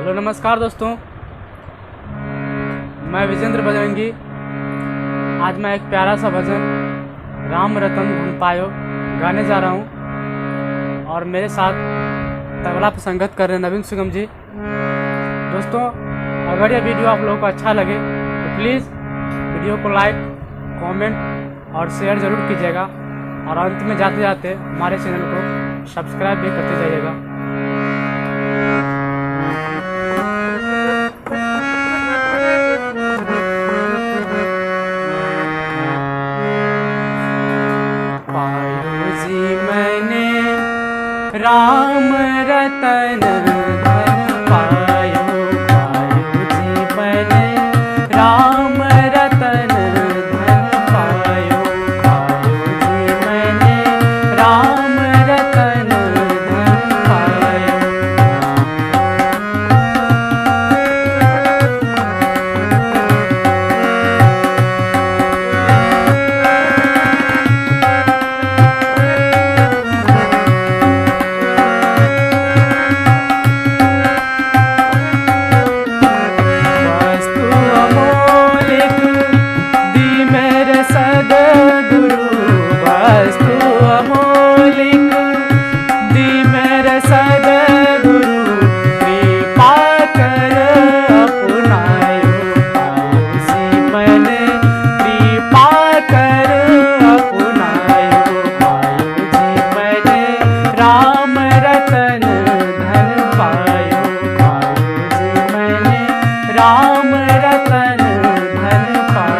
Hello नमस्कार दोस्तों, मैं विजेंद्र बजरंगी। आज मैं एक प्यारा सा भजन राम रतन धन पायो गाने जा रहा हूँ और मेरे साथ तबला पर संगत कर रहे हैं नवीन सुगम जी। दोस्तों, अगर ये वीडियो आप लोगों को अच्छा लगे तो प्लीज़ वीडियो को लाइक, कमेंट और शेयर ज़रूर कीजिएगा और अंत में जाते जाते हमारे चैनल को सब्सक्राइब भी करते जाइएगा। राम रतन धन पायो, पायो जी मैंने राम रतन धन पायो, पायो जी मैंने राम रतन धन पायो। राम रतन धन पायो।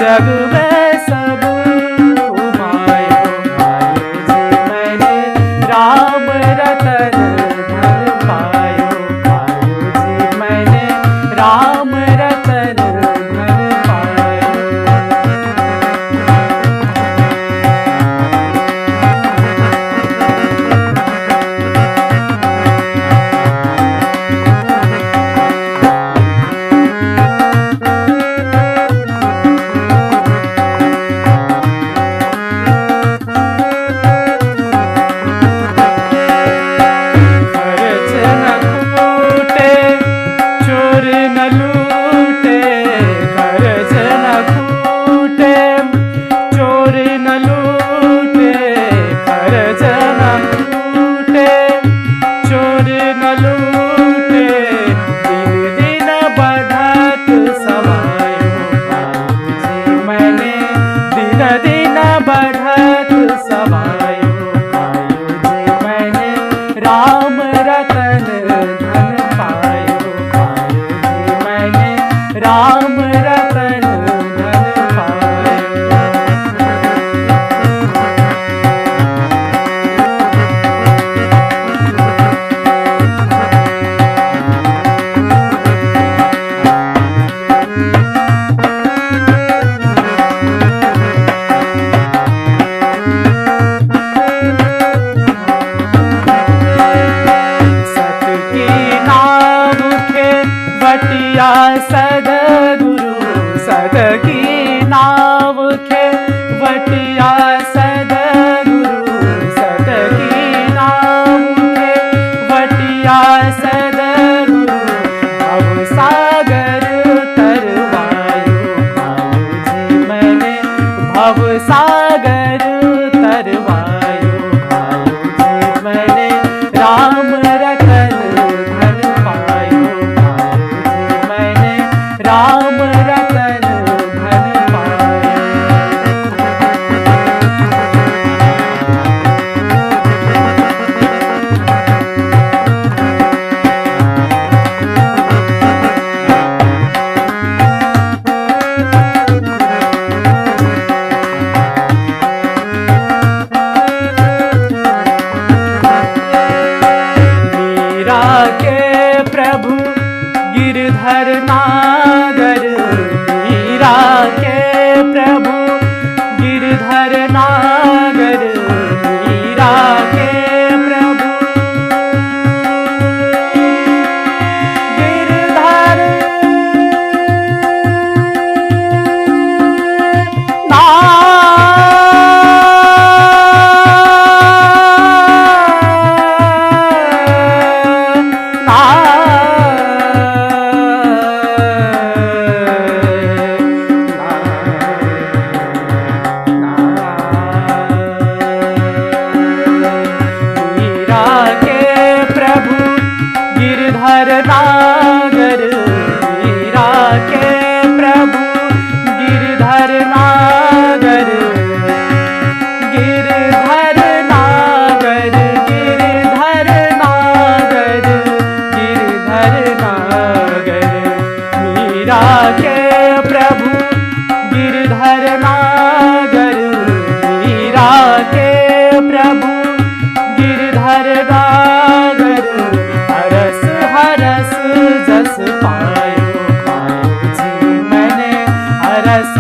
जग में सब घुमायो, पायो जी मैंने राम रतन धन पायो, पायो जी मैंने राम रतन धन पायो। प्रभु गिरधर नागर मीरा के प्रभु गिरधर नागर हरस हरस जस पायो पायो जी मैंने हरस